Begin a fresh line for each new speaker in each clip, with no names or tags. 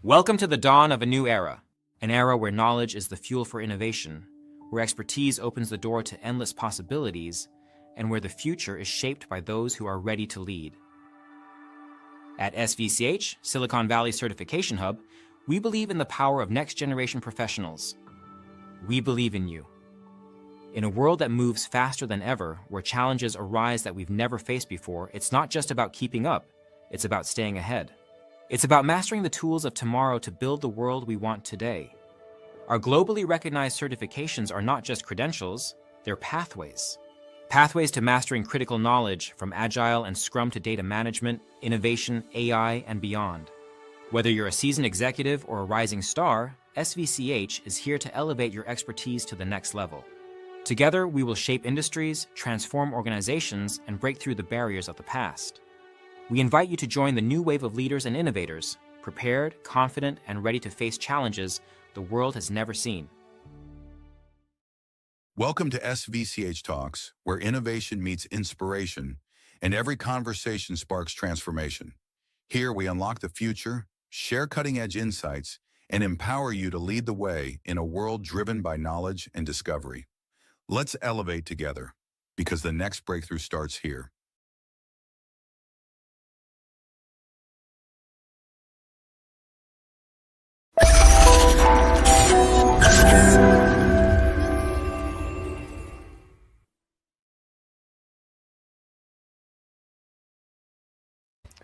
Welcome to the dawn of a new era, an era where knowledge is the fuel for innovation, where expertise opens the door to endless possibilities, and where the future is shaped by those who are ready to lead. At SVCH, Silicon Valley Certification Hub, we believe in the power of next-generation professionals. We believe in you. In a world that moves faster than ever, where challenges arise that we've never faced before, it's not just about keeping up, it's about staying ahead. It's about mastering the tools of tomorrow to build the world we want today. Our globally recognized certifications are not just credentials, they're pathways. Pathways to mastering critical knowledge, from Agile and Scrum to data management, innovation, AI, and beyond. Whether you're a seasoned executive or a rising star, SVCH is here to elevate your expertise to the next level. Together, we will shape industries, transform organizations, and break through the barriers of the past. We invite you to join the new wave of leaders and innovators, prepared, confident, and ready to face challenges the world has never seen.
Welcome to SVCH Talks, where innovation meets inspiration, and every conversation sparks transformation. Here we unlock the future, share cutting-edge insights, and empower you to lead the way in a world driven by knowledge and discovery. Let's elevate together, because the next breakthrough starts here.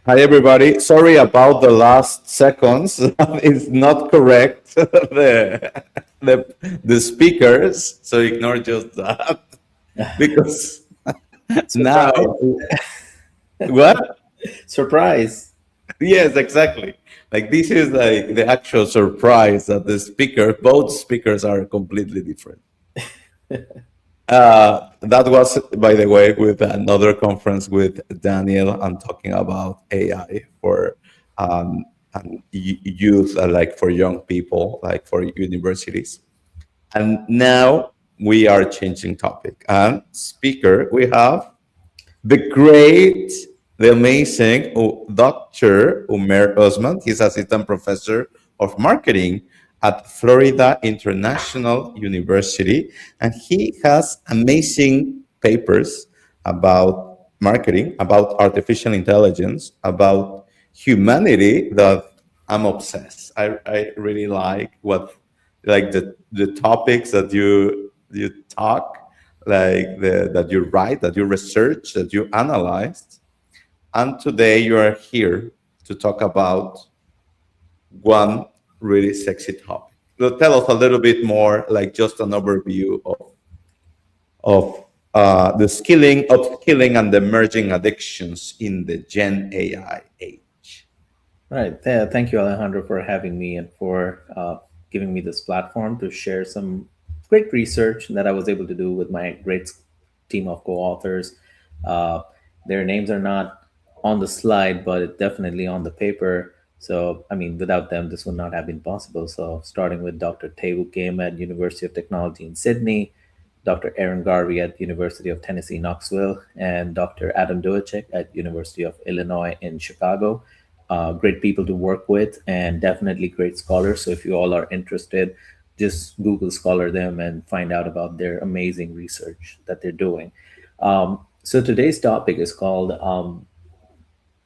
Hi, everybody. Sorry about the last seconds. It's not correct. The speakers. So ignore just that because now what?
Surprise.
Yes, exactly. Like this is like the actual surprise that both speakers are completely different. That was, by the way, with another conference with Daniel. I'm talking about AI for and youth, like for young people, like for universities. And now we are changing topic. And speaker, we have the great, the amazing Dr. Umair Usman. He's assistant professor of marketing at Florida International University, and he has amazing papers about marketing, about artificial intelligence, about humanity that I'm obsessed. I really like the topics that you talk, that you write, that you research, that you analyzed. And today you are here to talk about one really sexy topic. So tell us a little bit more, like just an overview of the skilling, upskilling, and the emerging addictions in the Gen AI age.
Right. Thank you, Alejandro, for having me and for giving me this platform to share some great research that I was able to do with my great team of co-authors. Uh, their names are not on the slide, but definitely on the paper. So, I mean, without them, this would not have been possible. So, starting with Dr. Tewu Kim at University of Technology in Sydney, Dr. Aaron Garvey at University of Tennessee, Knoxville, and Dr. Adam Duacek at University of Illinois in Chicago. Great people to work with and definitely great scholars. So if you all are interested, just Google Scholar them and find out about their amazing research that they're doing. So today's topic is called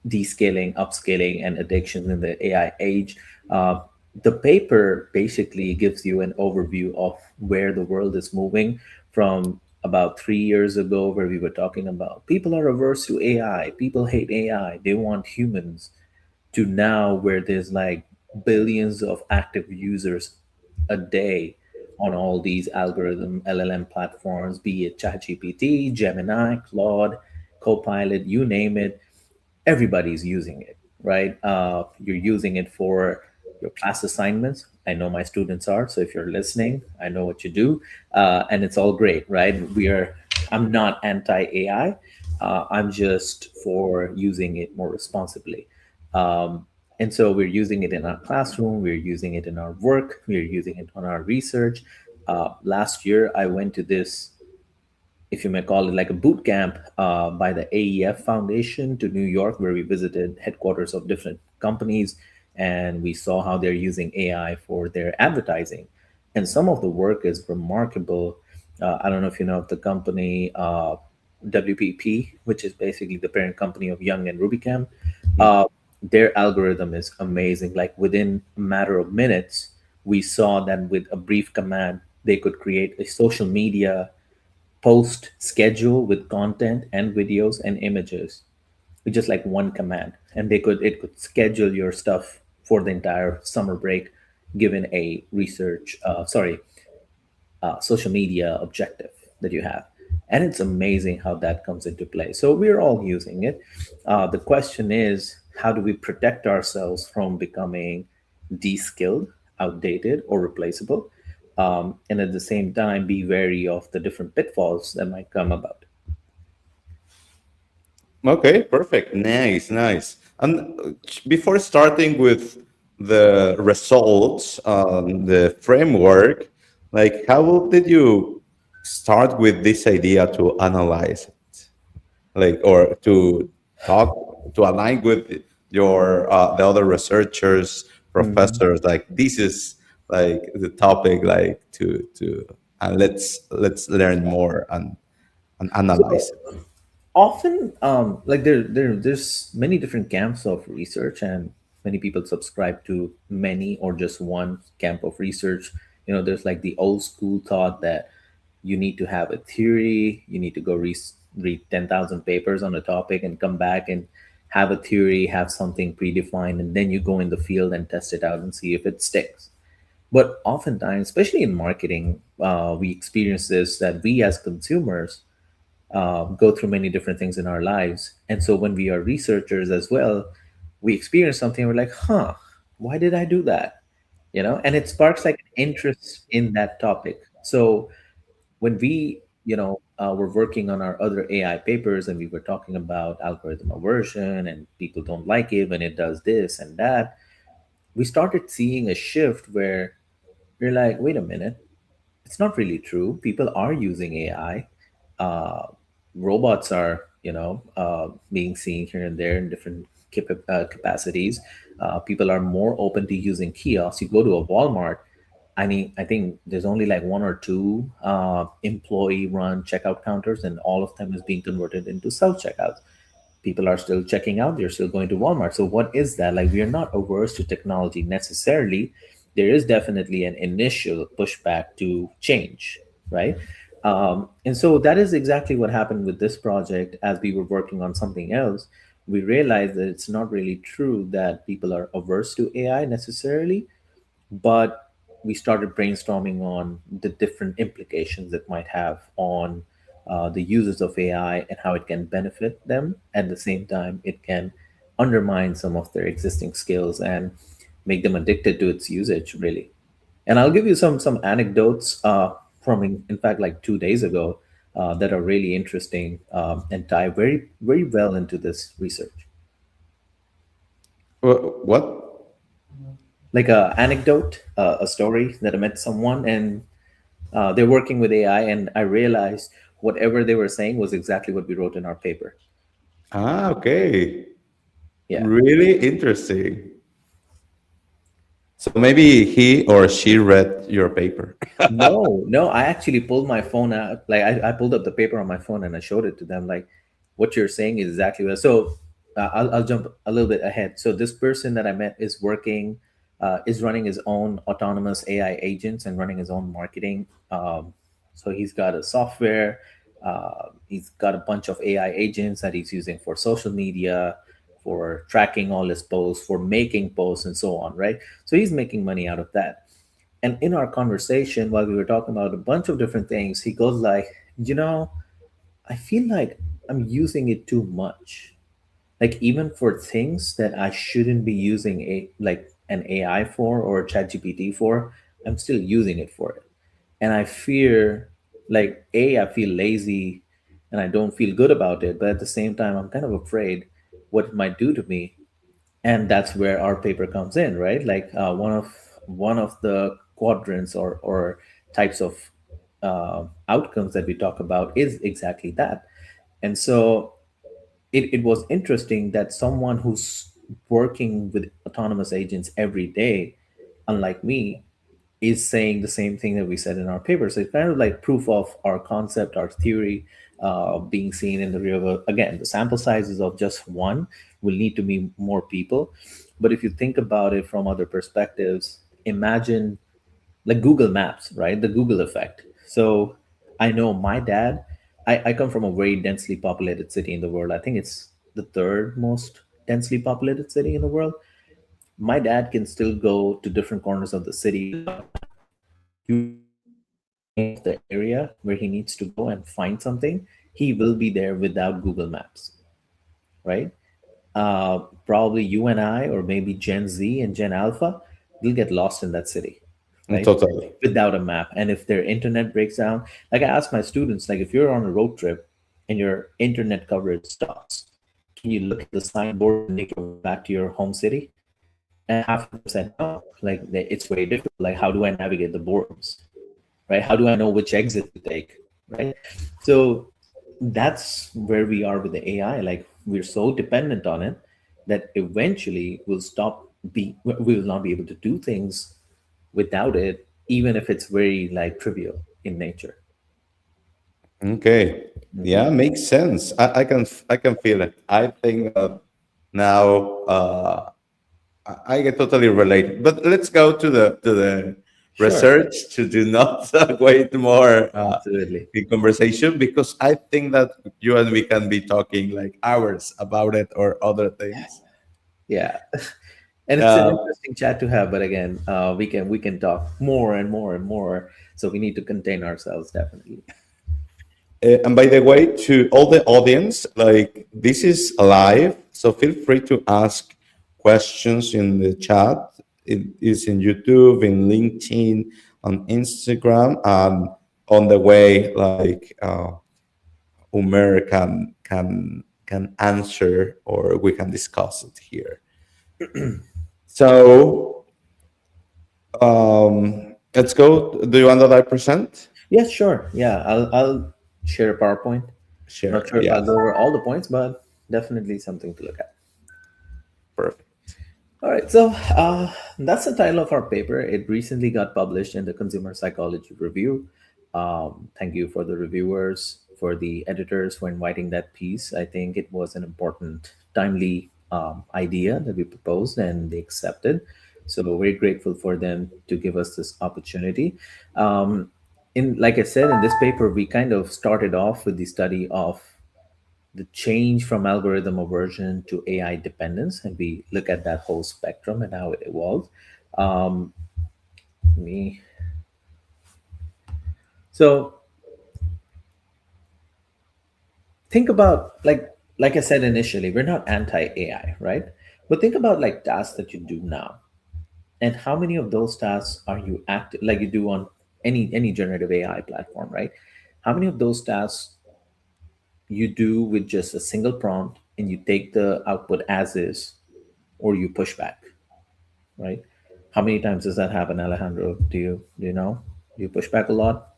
descaling, upscaling, and addictions in the AI age. The paper basically gives you an overview of where the world is moving from about 3 years ago, where we were talking about people are averse to AI, people hate AI, they want humans, to now where there's like billions of active users a day on all these algorithm LLM platforms, be it ChatGPT, Gemini, Claude, Copilot, you name it, everybody's using it, right? You're using it for your class assignments. I know my students are. So if you're listening, I know what you do, and it's all great, right? I'm not anti AI. I'm just for using it more responsibly. And so we're using it in our classroom, we're using it in our work, we're using it on our research. Last year, I went to this, if you may call it like a boot camp, by the AEF Foundation to New York, where we visited headquarters of different companies and we saw how they're using AI for their advertising. And some of the work is remarkable. I don't know if you know of the company WPP, which is basically the parent company of Young and Rubicam. Uh, their algorithm is amazing. Like within a matter of minutes, we saw that with a brief command, they could create a social media post schedule with content and videos and images with just like one command, and it could schedule your stuff for the entire summer break given a research sorry social media objective that you have. And it's amazing how that comes into play. So we're all using it. The question is, how do we protect ourselves from becoming de-skilled, outdated, or replaceable? And at the same time, be wary of the different pitfalls that might come about.
Okay, perfect. Nice, nice. And before starting with the results, the framework, like how did you start with this idea to analyze it? Like, or to talk, to align with your the other researchers,
Mhm.
professors, like this is like the topic, like to and let's learn more and analyze
So
it.
often, like there's many different camps of research, and many people subscribe to many or just one camp of research. There's like the old school thought that you need to have a theory, you need to go read 10,000 papers on a topic and come back and have a theory, have something predefined, and then you go in the field and test it out and see if it sticks. But oftentimes, especially in marketing, we experience this, that we as consumers go through many different things in our lives. And so when we are researchers as well, we experience something, we're like, huh, why did I do that? And it sparks like an interest in that topic. So when we, were working on our other AI papers, and we were talking about algorithm aversion and people don't like it when it does this and that, we started seeing a shift where we're like, wait a minute, it's not really true. People are using AI. Uh, Robots are, being seen here and there in different capacities. People are more open to using kiosks. You go to a Walmart. I mean, I think there's only like one or two employee-run checkout counters, and all of them is being converted into self-checkouts. People are still checking out, they're still going to Walmart. So what is that? Like, we are not averse to technology necessarily. There is definitely an initial pushback to change, right? And so that is exactly what happened with this project. As we were working on something else, we realized that it's not really true that people are averse to AI necessarily, but we started brainstorming on the different implications it might have on the users of AI and how it can benefit them. At the same time, it can undermine some of their existing skills and make them addicted to its usage, really. And I'll give you some anecdotes from, in fact, like 2 days ago, that are really interesting, and tie very, very well into this research.
What?
Like a anecdote, a story that I met someone, and they're working with AI, and I realized whatever they were saying was exactly what we wrote in our paper.
Ah, okay.
Yeah.
Really interesting. So maybe he or she read your paper.
No, no, I actually pulled my phone out. Like I pulled up the paper on my phone and I showed it to them. Like, what you're saying is exactly what. So I'll jump a little bit ahead. So this person that I met is running his own autonomous AI agents and running his own marketing. So he's got a software. He's got a bunch of AI agents that he's using for social media, for tracking all his posts, for making posts, and so on. Right. So he's making money out of that. And in our conversation, while we were talking about a bunch of different things, he goes like, you know, I feel like I'm using it too much. Like, even for things that I shouldn't be using an AI for or ChatGPT for, I'm still using it for it. And I fear, like, I feel lazy and I don't feel good about it, but at the same time I'm kind of afraid what it might do to me. And that's where our paper comes in, right? Like, one of the quadrants or types of outcomes that we talk about is exactly that. And so it was interesting that someone who's working with autonomous agents every day, unlike me, is saying the same thing that we said in our paper. So it's kind of like proof of our concept, our theory, being seen in the real world. Again, the sample sizes of just one will need to be more people. But if you think about it from other perspectives, imagine like Google Maps, right? The Google effect. So I know my dad, I come from a very densely populated city in the world. I think it's the third most densely populated city in the world. My dad can still go to different corners of the city without a map. You ask him the name of the area where he needs to go and find something, he will be there without Google Maps, right? Probably you and I, or maybe Gen Z and Gen Alpha, will get lost in that city, right?
Totally.
Without a map. And if their internet breaks down, like I ask my students, like if you're on a road trip and your internet coverage stops, can you look at the signboard and make your way back to your home city? And half of them said no. Like it's very difficult. Like how do I navigate the boards, right? How do I know which exit to take, right? So that's where we are with the AI. Like we're so dependent on it that eventually we will not be able to do things without it, even if it's very like trivial in nature.
Okay.
Hmm.
Yeah, makes sense. I can feel it. I think now I get totally related. But let's go to the
Sure,
research to do not wait more
absolutely.
in conversation, because I think that you and we can be talking like hours about it or other things.
Yeah. And it's an
Uh,
interesting chat to have, but again, we can talk more and more and more. So we need to contain ourselves definitely.
and by the way, to all the audience, like this is live, so feel free to ask questions in the chat. It is in YouTube, in LinkedIn, on Instagram, and on the way, like Umer can answer, or we can discuss it here. So let's go. Do you want that I present?
Yes, sure. Yeah, I'll share a PowerPoint. Not
Sure.
sure if
Yeah.
I'll go over all the points, but definitely something to look at.
Perfect.
All right, so that's the title of our paper. It recently got published in the Consumer Psychology Review. Thank you for the reviewers, for the editors for inviting that piece. I think it was an important, timely idea that we proposed, and they accepted. So we're very grateful for them to give us this opportunity. In like I said, in this paper, we kind of started off with the study of the change from algorithm aversion to AI dependence, and we look at that whole spectrum and how it evolved. Um, me, so think about like I said initially, we're not anti AI, right? But think about like tasks that you do now, and how many of those tasks are you active like you do on any generative AI platform, right? How many of those tasks you do with just a single prompt and you take the output as is, or you push back, right? How many times does that happen, Alejandro? Do you know? Do you push back a lot?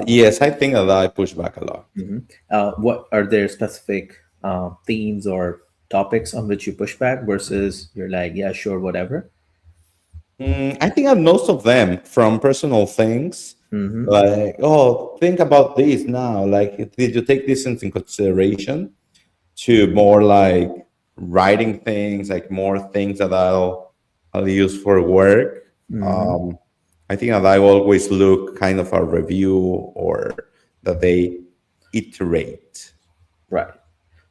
Yes, I think that I push back a lot.
What are there specific themes or topics on which you push back versus you're like, yeah, sure, whatever?
I think that most of them from personal things,
Mm-hmm.
like, oh, think about this now. Like, did you take this into consideration? To more like writing things, like more things that I'll use for work.
Mm-hmm.
Um, I think that I always look kind of a review or that they iterate.
Right.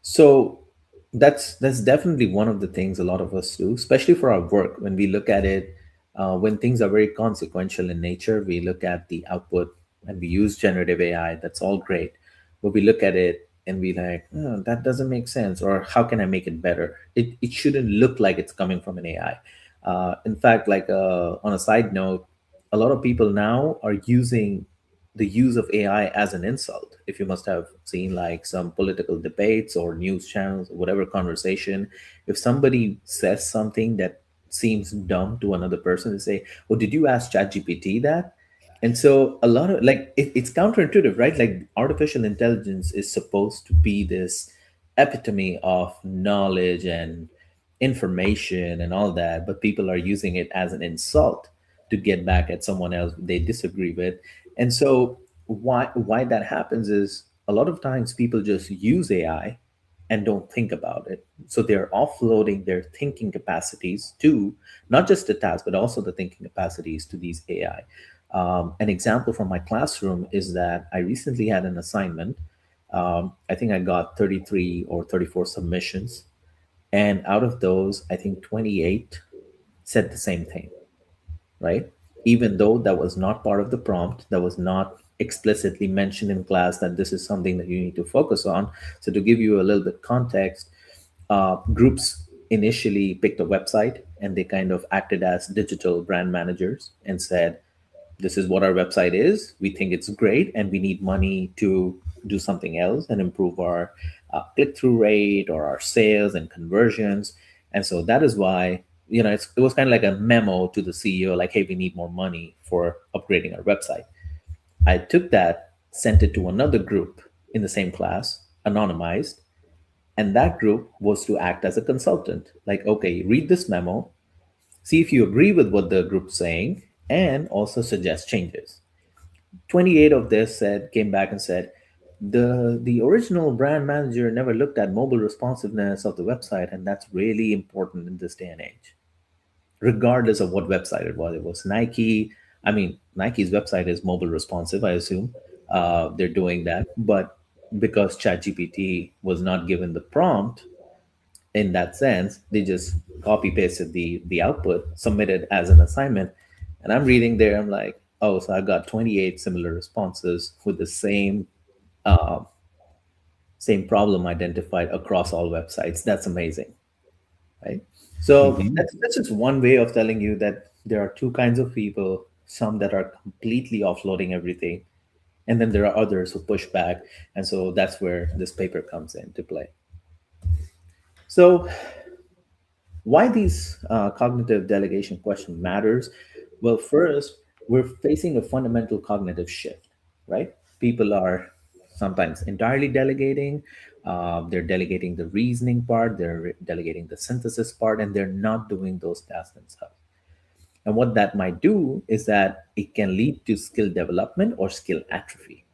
So that's definitely one of the things a lot of us do, especially for our work. When we look at it, when things are very consequential in nature, we look at the output and we use generative AI. That's all great, but we look at it and we like, oh, that doesn't make sense, or how can I make it better? It shouldn't look like it's coming from an AI. In fact, like on a side note, a lot of people now are using the use of AI as an insult. If you must have seen like some political debates or news channels or whatever conversation, if somebody says something that seems dumb to another person, they say, "Oh, did you ask ChatGPT that?" And so a lot of like it's counterintuitive, right? Like artificial intelligence is supposed to be this epitome of knowledge and information and all that, but people are using it as an insult to get back at someone else they disagree with. And so why that happens is a lot of times people just use AI and don't think about it. So they're offloading their thinking capacities to not just the task, but also the thinking capacities to these AI. An example from my classroom is that I recently had an assignment. I think I got 33 or 34 submissions. And out of those, I think 28 said the same thing, right? Even though that was not part of the prompt, that was not explicitly mentioned in class that this is something that you need to focus on. So, to give you a little bit context, groups initially picked a website and they kind of acted as digital brand managers and said, this is what our website is. We think it's great, and we need money to do something else and improve our click through rate or our sales and conversions. And so that is why, it was kind of like a memo to the CEO, like, hey, we need more money for upgrading our website. I took that, sent it to another group in the same class, anonymized, and that group was to act as a consultant. Like, okay, read this memo, see if you agree with what the group's saying, and also suggest changes. 28 of this said came back and said the original brand manager never looked at mobile responsiveness of the website, and that's really important in this day and age, regardless of what website it was. It was Nike. I mean, Nike's website is mobile responsive, I assume. They're doing that, but because ChatGPT was not given the prompt in that sense, they just copy pasted the output, submitted as an assignment. And I'm reading there, I'm like, oh, so I got 28 similar responses with the uh, same problem identified across all websites. That's amazing, right? So
Mhm.
that's just one way of telling you that there are two kinds of people: some that are completely offloading everything, and then there are others who push back. And so that's where this paper comes into play. So why these cognitive delegation question matters? Well, first, we're facing a fundamental cognitive shift, right? People are sometimes entirely delegating. They're delegating the reasoning part, they're delegating the synthesis part, and they're not doing those tasks themselves. And what that might do is that it can lead to skill development or skill atrophy.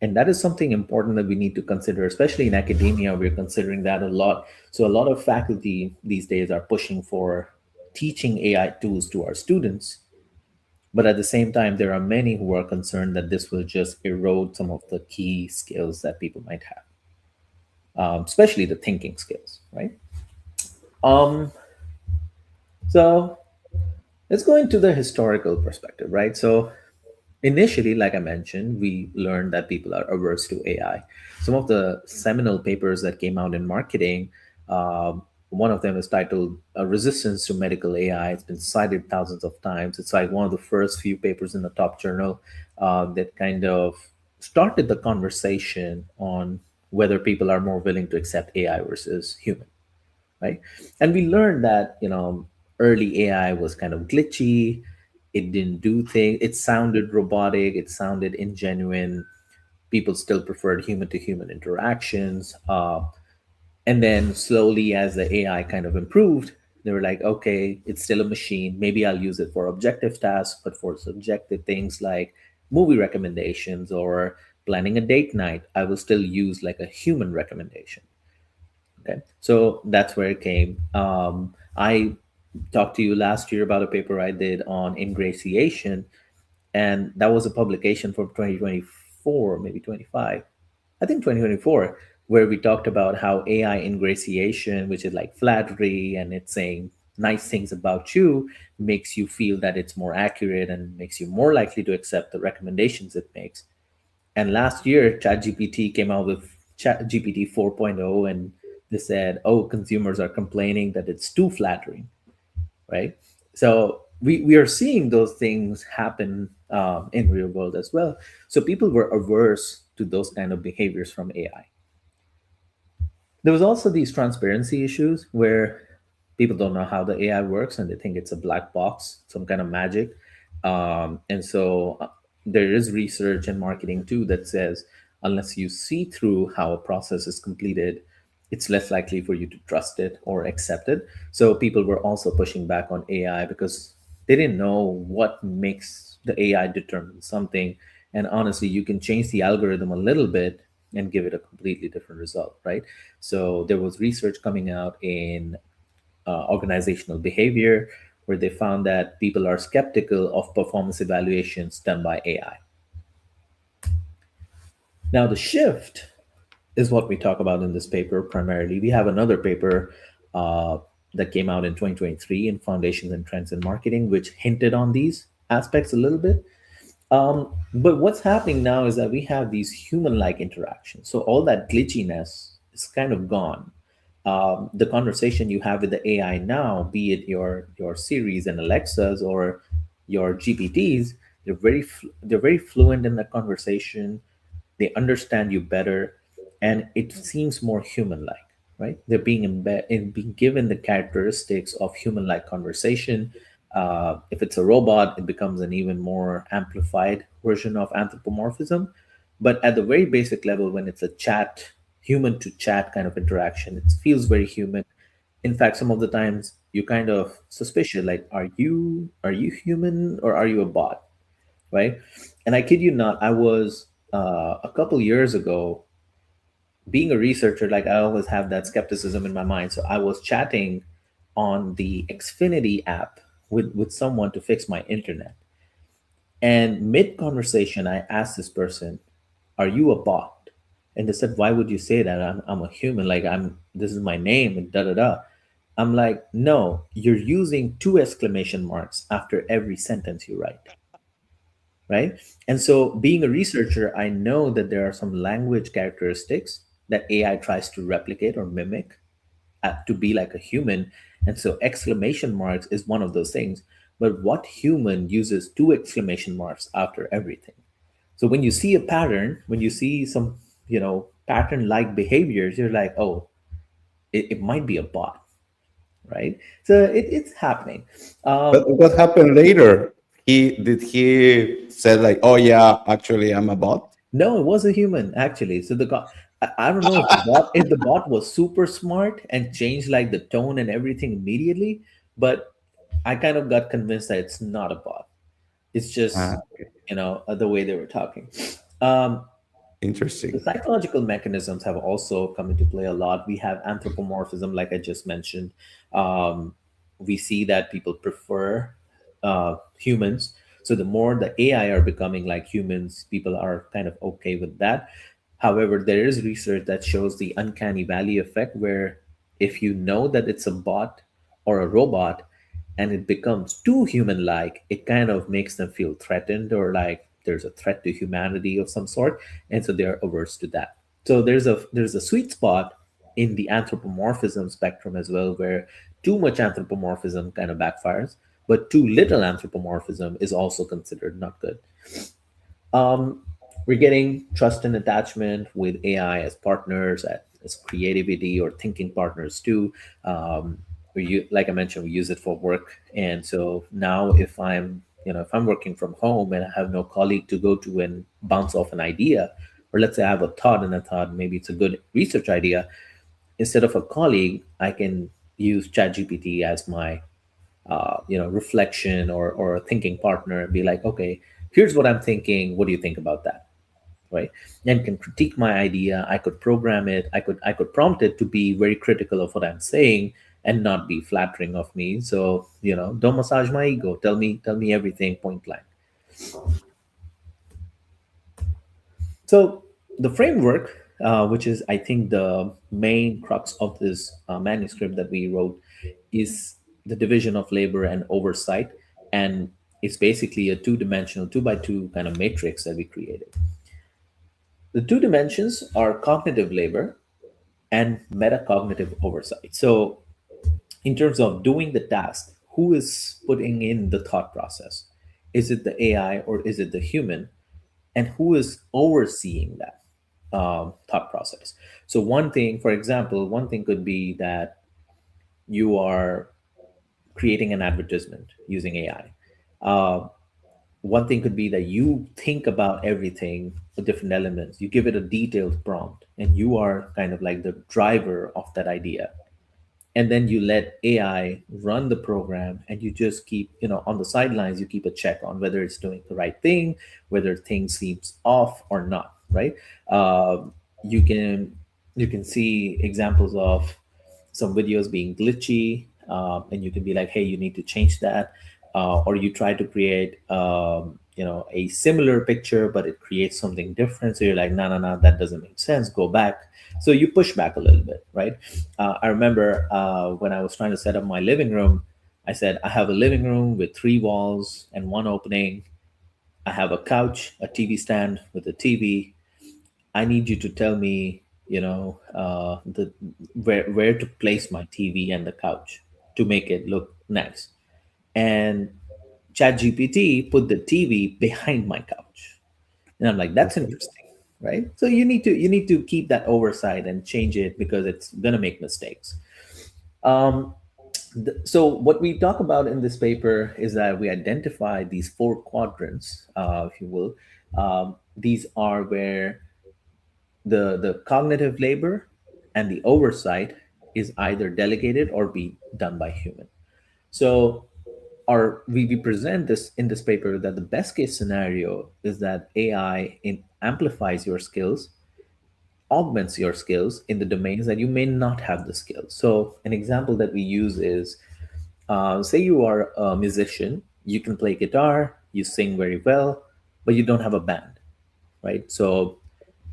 And that is something important that we need to consider, especially in academia. We're considering that a lot. So, a lot of faculty these days are pushing for teaching AI tools to our students. But at the same time, there are many who are concerned that this will just erode some of the key skills that people might have, especially the thinking skills, right? Um, so, let's go into the historical perspective, right? So, initially, like I mentioned, we learned that people are averse to AI. Some of the seminal papers that came out in marketing, one of them is titled Resistance to Medical AI. It's been cited thousands of times. It's like one of the first few papers in the top journal that kind of started the conversation on whether people are more willing to accept AI versus human, right? And we learned that, early AI was kind of glitchy. It didn't do things. It sounded robotic. It sounded ingenuine. People still preferred human to human interactions. And then slowly, as the AI kind of improved, they were like, okay, it's still a machine. Maybe I'll use it for objective tasks, but for subjective things like movie recommendations or planning a date night, I will still use like a human recommendation. Okay, so that's where it came. I talked to you last year about a paper I did on ingratiation, and that was a publication from 2024, maybe 25, I think 2024, where we talked about how AI ingratiation, which is like flattery and it's saying nice things about you, makes you feel that it's more accurate and makes you more likely to accept the recommendations it makes. And last year, ChatGPT came out with ChatGPT 4.0, and they said, oh, consumers are complaining that it's too flattering, right? So we are seeing those things happen in real world as well. So people were averse to those kind of behaviors from AI. There was also these transparency issues where people don't know how the AI works and they think it's a black box, some kind of magic. And so there is research and marketing too that says unless you see through how a process is completed, it's less likely for you to trust it or accept it. So people were also pushing back on AI because they didn't know what makes the AI determine something. And honestly, you can change the algorithm a little bit and give it a completely different result, right? So there was research coming out in organizational behavior where they found that people are skeptical of performance evaluations done by AI. Now, the shift is what we talk about in this paper primarily. We have another paper uh, that came out in 2023 in Foundations and Trends in Marketing, which hinted on these aspects a little bit. But what's happening now is that we have these human-like interactions. So all that glitchiness is kind of gone. The conversation you have with the AI now, be it your Siris and Alexas or your GPTs, they're very fluent in the conversation. They understand you better, and it seems more human-like, right? They're being given the characteristics of human-like conversation. If it's a robot, it becomes an even more amplified version of anthropomorphism. But at the very basic level, when it's a chat, human to chat kind of interaction, it feels very human. In fact, some of the times you kind of suspicious, like, are you human or are you a bot, right? And I kid you not, I was a couple years ago, being a researcher, like I always have that skepticism in my mind. So I was chatting on the Xfinity app with someone to fix my internet. And mid conversation, I asked this person, "Are you a bot?" And they said, "Why would you say that? I'm a human. Like this is my name and da da da." I'm like, "No, you're using two exclamation marks after every sentence you write." Right? And so, being a researcher, I know that there are some language characteristics that AI tries to replicate or mimic to be like a human. And so, exclamation marks is one of those things. But what human uses two exclamation marks after everything? So, when you see a pattern, when you see some, pattern like behaviors, you're like, oh, it might be a bot, right? So, it's happening.
But what happened later? He said like, "Oh yeah, actually, I'm a bot."
No, it was a human actually. So I don't know if the bot was super smart and changed like the tone and everything immediately, but I kind of got convinced that it's not a bot. It's just
Okay.
the way they were talking. Um, the
Interesting.
psychological mechanisms have also come into play a lot. We have anthropomorphism, like I just mentioned. Um, we see that people prefer humans. So the more the AI are becoming like humans, people are kind of okay with that. However, there is research that shows the uncanny valley effect, where if you know that it's a bot or a robot and it becomes too human like, it kind of makes them feel threatened or like there's a threat to humanity of some sort. And so they're averse to that. So there's a sweet spot in the anthropomorphism spectrum as well, where too much anthropomorphism kind of backfires, but too little anthropomorphism is also considered not good. Um, we're getting trust and attachment with AI as partners, as creativity or thinking partners too. Like I mentioned, we use it for work, and so now if I'm working from home and I have no colleague to go to and bounce off an idea, or let's say I have a thought and I thought maybe it's a good research idea, instead of a colleague, I can use ChatGPT as my reflection or a thinking partner and be like, okay, here's what I'm thinking. What do you think about that? Right? And can critique my idea. I could program it. I could prompt it to be very critical of what I'm saying and not be flattering of me. So don't massage my ego. Tell me everything point blank. So the framework, which is I think the main crux of this manuscript that we wrote, is the division of labor and oversight, and it's basically a two-dimensional, two by two kind of matrix that we created. The two dimensions are cognitive labor and metacognitive oversight. So, in terms of doing the task, who is putting in the thought process? Is it the AI or is it the human? And who is overseeing that thought process? So, for example, one thing could be that you are creating an advertisement using AI. One thing could be that you think about everything, the different elements, you give it a detailed prompt, and you are kind of like the driver of that idea. And then you let AI run the program, and you just keep, on the sidelines, you keep a check on whether it's doing the right thing, whether things seems off or not, right? You can see examples of some videos being glitchy, and you can be like, hey, you need to change that. Or you try to create a similar picture, but it creates something different, so you're like, no, no, no, that doesn't make sense, go back. So you push back a little bit, right? I remember when I was trying to set up my living room, I said, I have a living room with three walls and one opening. I have a couch, a TV stand with a TV. I need you to tell me, the where to place my TV and the couch to make it look nice. And ChatGPT put the TV behind my couch, and I'm like, that's
Okay.
interesting, right? So you need to keep that oversight and change it because it's gonna make mistakes. Um, so what we talk about in this paper is that we identify these four quadrants, if you will. These are where the cognitive labor and the oversight is either delegated or be done by human. So we present this in this paper that the best case scenario is that AI amplifies your skills, augments your skills in the domains that you may not have the skills. So an example that we use is, say you are a musician, you can play guitar, you sing very well, but you don't have a band, right? So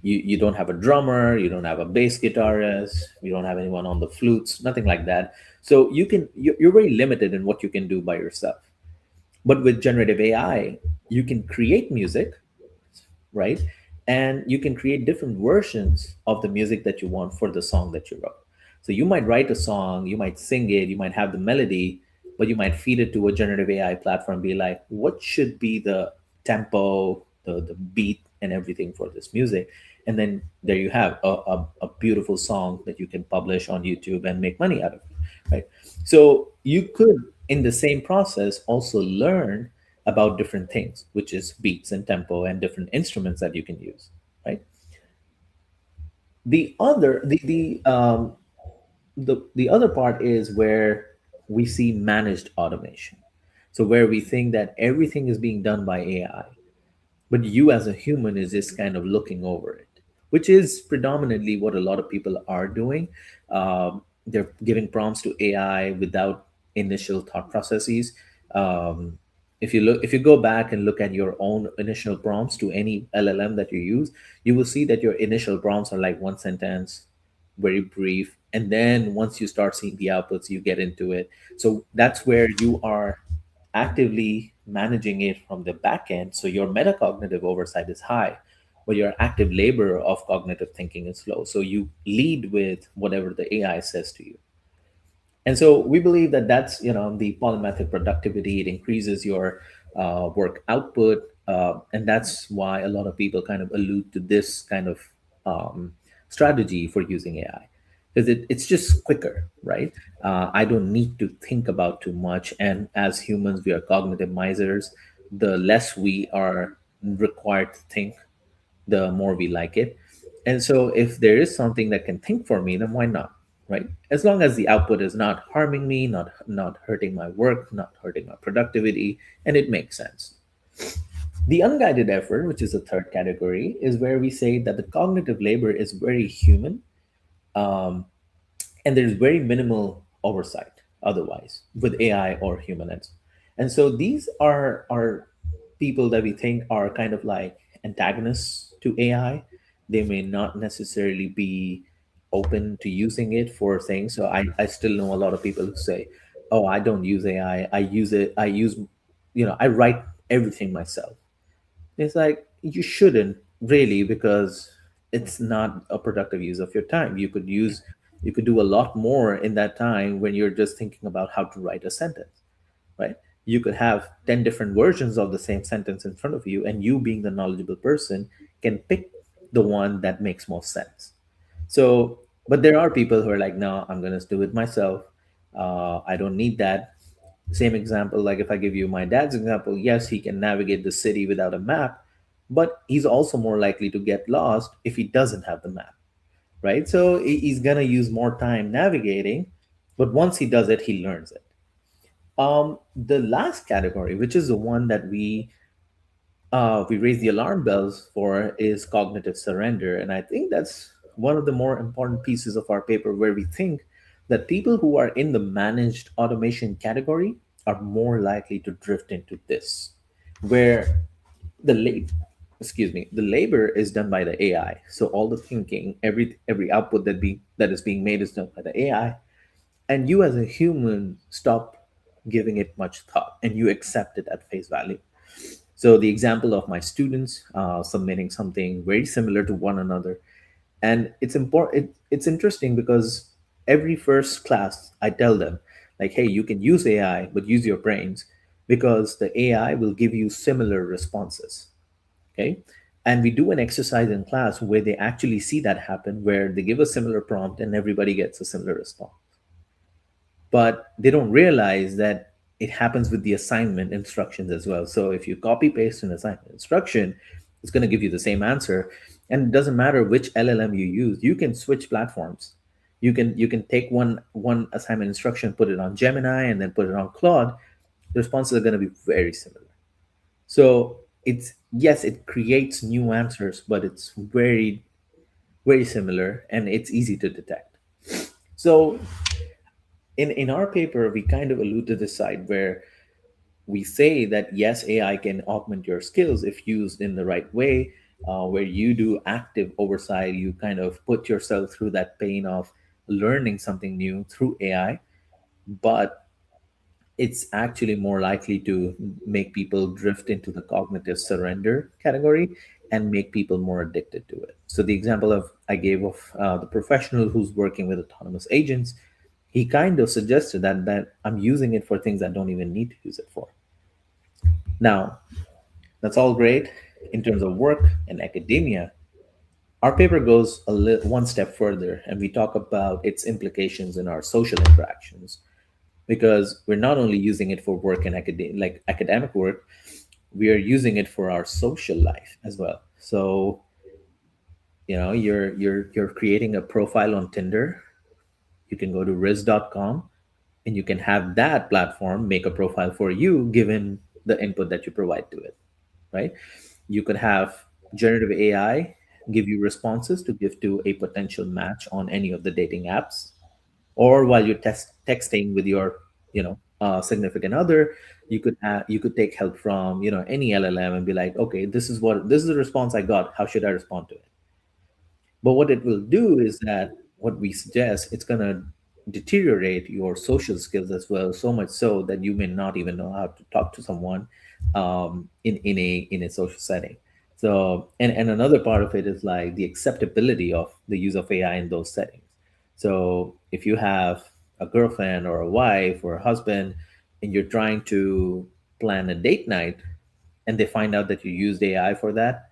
you don't have a drummer, you don't have a bass guitarist, you don't have anyone on the flutes, nothing like that. So you're very limited in what you can do by yourself. But with generative AI, you can create music, right? And you can create different versions of the music that you want for the song that you wrote. So you might write a song, you might sing it, you might have the melody, but you might feed it to a generative AI platform, be like, what should be the tempo, the beat, and everything for this music? And then there you have a beautiful song that you can publish on YouTube and make money out of it, right? So you could, in the same process, also learn about different things, which is beats and tempo and different instruments that you can use, right? The other the other part is where we see managed automation. So where we think that everything is being done by AI, but you as a human is just kind of looking over it, which is predominantly what a lot of people are doing. They're giving prompts to AI without initial thought processes. um, if you go back and look at your own initial prompts to any LLM that you use, you will see that your initial prompts are like one sentence, very brief, and then once you start seeing the outputs, you get into it. So that's where you are actively managing it from the back end. So your metacognitive oversight is high, but your active labor of cognitive thinking is low. So you lead with whatever the AI says to you. And so we believe that that's, the polymathic productivity. It increases your work output, and that's why a lot of people kind of allude to this kind of strategy for using AI, because it's just quicker, right? I don't need to think about too much, and as humans, we are cognitive misers. The less we are required to think, the more we like it. And so if there is something that can think for me, then why not? Right? As long as the output is not harming me, not hurting my work, not hurting my productivity, and it makes sense. The unguided effort, which is the third category, is where we say that the cognitive labor is very human, um, and there's very minimal oversight otherwise with AI or humans. And so these are people that we think are kind of like antagonists to AI. They may not necessarily be open to using it for things. So I still know a lot of people who say, oh, I don't use AI. I use it. I use, I write everything myself. It's like you shouldn't really, because it's not a productive use of your time. You could do a lot more in that time when you're just thinking about how to write a sentence, right? You could have 10 different versions of the same sentence in front of you, and you, being the knowledgeable person, can pick the one that makes most sense. So, but there are people who are like, no, I'm going to do it myself. I don't need that. Same example, like if I give you my dad's example, yes, he can navigate the city without a map, but he's also more likely to get lost if he doesn't have the map, right? So he's gonna use more time navigating, but once he does it, he learns it. The last category, which is the one that we raise the alarm bells for, is cognitive surrender, and I think that's one of the more important pieces of our paper, where we think that people who are in the managed automation category are more likely to drift into this, where the lab the labor is done by the AI. So all the thinking, every output that is being made is done by the AI, and you as a human stop giving it much thought and you accept it at face value. So the example of my students submitting something very similar to one another, and it's important. It's interesting because every first class I tell them, like, hey, you can use AI, but use your brains, because the AI will give you similar responses. Okay, and we do an exercise in class where they actually see that happen, where they give a similar prompt and everybody gets a similar response, but they don't realize that it happens with the assignment instructions as well. So if you copy paste an assignment instruction, it's going to give you the same answer, and it doesn't matter which LLM you use. You can switch platforms. You can take one assignment instruction, put it on Gemini, and then put it on Claude. The responses are going to be very similar. So it's, yes, it creates new answers, but it's very similar and it's easy to detect. So in our paper, we kind of allude to this side where we say that yes, AI can augment your skills if used in the right way, where you do active oversight, you kind of put yourself through that pain of learning something new through AI, but it's actually more likely to make people drift into the cognitive surrender category and make people more addicted to it. So the example of I gave of the professional who's working with autonomous agents, he kind of suggested that I'm using it for things I don't even need to use it for. Now, that's all great in terms of work and academia. Our paper goes one step further, and we talk about its implications in our social interactions, because we're not only using it for work and academic work, we are using it for our social life as well. So, you're creating a profile on Tinder. You can go to riz.com and you can have that platform make a profile for you given the input that you provide to it, right? You could have generative AI give you responses to give to a potential match on any of the dating apps, or while you're texting with your significant other, you could take help from any LLM and be like, okay, this is the response I got, how should I respond to it? But what it will do is that what we suggest, it's going to deteriorate your social skills as well, so much so that you may not even know how to talk to someone in a social setting. So, and another part of it is like the acceptability of the use of AI in those settings. So if you have a girlfriend or a wife or a husband and you're trying to plan a date night and they find out that you used AI for that,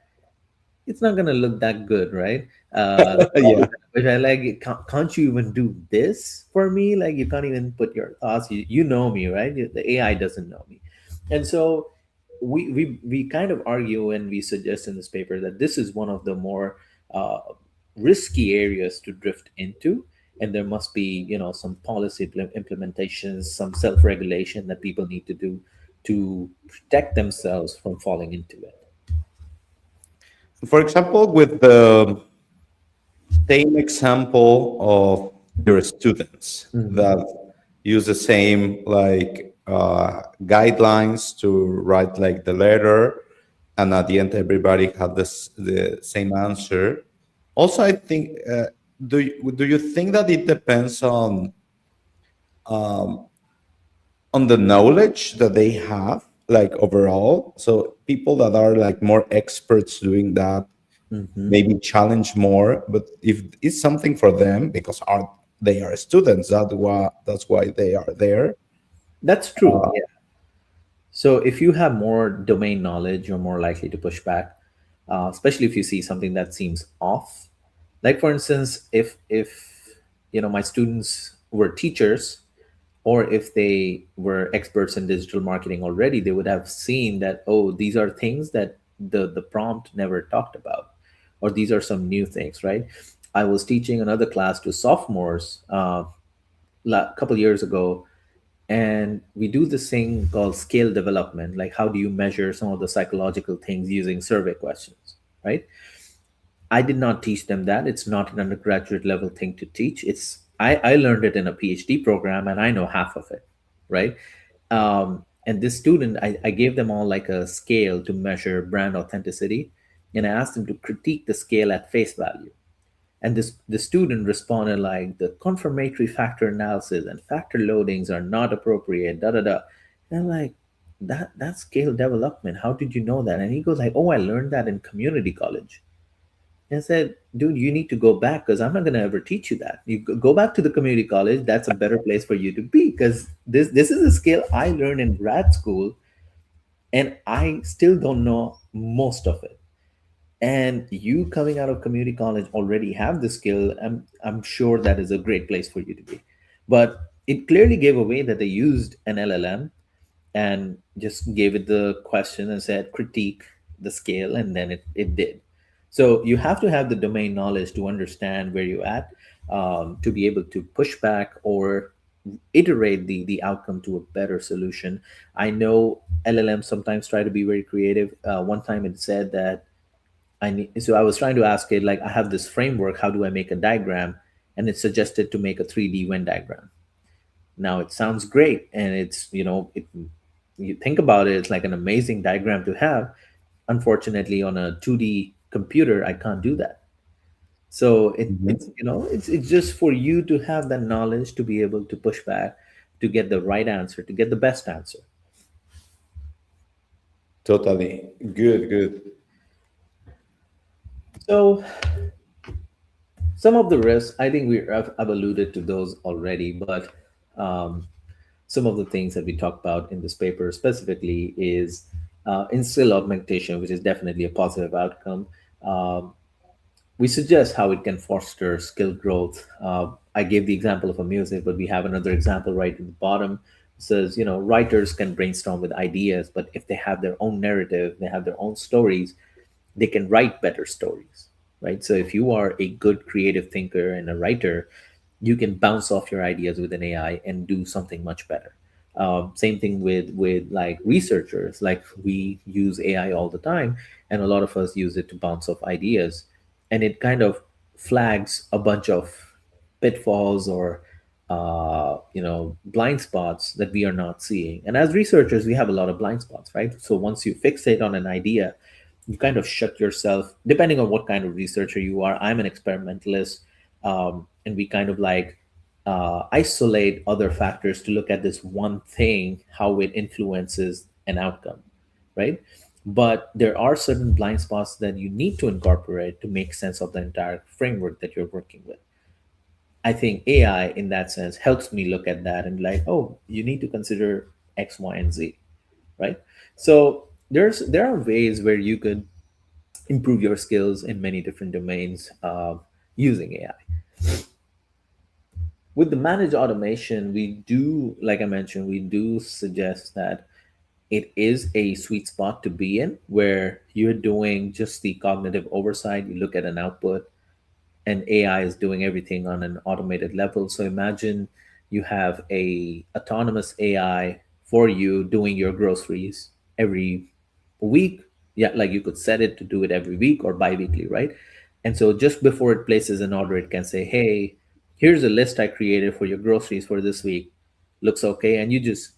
it's not gonna look that good, right?
Yeah.
Which I like. Can't you even do this for me? Like you can't even put your thoughts. You know me, right? The AI doesn't know me, and so we kind of argue and we suggest in this paper that this is one of the more uh, risky areas to drift into, and there must be some policy implementations, some self regulation that people need to do to protect themselves from falling into it.
For example, with the same example of your students that use the same guidelines to write like the letter, and at the end everybody had the same answer. Also, I think do you think that it depends on the knowledge that they have, like overall? So people that are like more experts doing that
Mhm.
maybe challenge more, but if it's something for them because they are students, that's why they are there.
That's true. Yeah. So if you have more domain knowledge, you're more likely to push back, especially if you see something that seems off. Like for instance, if my students were teachers, Or if they were experts in digital marketing already, they would have seen that, oh, these are things that the prompt never talked about, or these are some new things, right? I was teaching another class to sophomores a couple years ago, and we do this thing called scale development. Like, how do you measure some of the psychological things using survey questions, right? I did not teach them that. It's not an undergraduate level thing to teach. I learned it in a PhD program, and I know half of it, right? And this student, I gave them all like a scale to measure brand authenticity, and I asked them to critique the scale at face value. And the student responded like, the confirmatory factor analysis and factor loadings are not appropriate, da da da. And I'm like, that's scale development. How did you know that? And he goes like, oh, I learned that in community college. And I said, dude, you need to go back because I'm not going to ever teach you that. You go back to the community college. That's a better place for you to be, because this is a skill I learned in grad school, and I still don't know most of it. And you coming out of community college already have the skill. I'm sure that is a great place for you to be. But it clearly gave away that they used an LLM and just gave it the question and said critique the scale, and then it did. So you have to have the domain knowledge to understand where you're at, to be able to push back or iterate the outcome to a better solution. I know LLMs sometimes try to be very creative. One time it said that so I was trying to ask it, like, I have this framework, how do I make a diagram? And it suggested to make a 3D Venn diagram. Now it sounds great, and it's, you think about it, it's like an amazing diagram to have. Unfortunately, on a 2D computer, I can't do that. So it's,
Mhm.
it's just for you to have that knowledge to be able to push back, to get the right answer, to get the best answer.
Totally. Good, good.
So some of the risks, I think I've alluded to those already, but um, some of the things that we talked about in this paper specifically is in skill augmentation, which is definitely a positive outcome. Um, we suggest how it can foster skill growth. I gave the example of a music, but we have another example right at the bottom. It says, writers can brainstorm with ideas, but if they have their own narrative, they have their own stories, they can write better stories, right? So if you are a good creative thinker and a writer, you can bounce off your ideas with an AI and do something much better. Same thing with like researchers. Like, we use AI all the time, and a lot of us use it to bounce off ideas, and it kind of flags a bunch of pitfalls or blind spots that we are not seeing. And as researchers, we have a lot of blind spots, right? So once you fixate on an idea, you kind of shut yourself, depending on what kind of researcher you are. I'm an experimentalist, and we kind of like isolate other factors to look at this one thing, how it influences an outcome, right? But there are certain blind spots that you need to incorporate to make sense of the entire framework that you're working with. I think AI, in that sense, helps me look at that and like, oh, you need to consider X, Y, and Z, right? So there are ways where you could improve your skills in many different domains using AI. With the managed automation, we do, like I mentioned, we do suggest that it is a sweet spot to be in, where you're doing just the cognitive oversight. You look at an output, and AI is doing everything on an automated level. So imagine you have a autonomous AI for you doing your groceries every week. Yeah, like you could set it to do it every week or bi-weekly, right? And so just before it places an order, it can say, hey, here's a list I created for your groceries for this week. Looks okay. And you just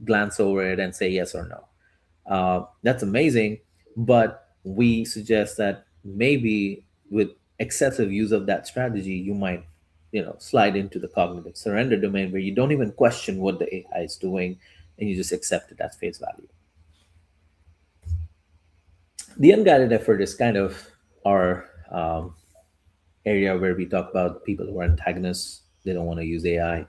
glance over it and say yes or no. That's amazing. But we suggest that maybe with excessive use of that strategy, you might, slide into the cognitive surrender domain, where you don't even question what the AI is doing, and you just accept it at face value. The unguided effort is kind of our area where we talk about people who are antagonists. They don't want to use AI.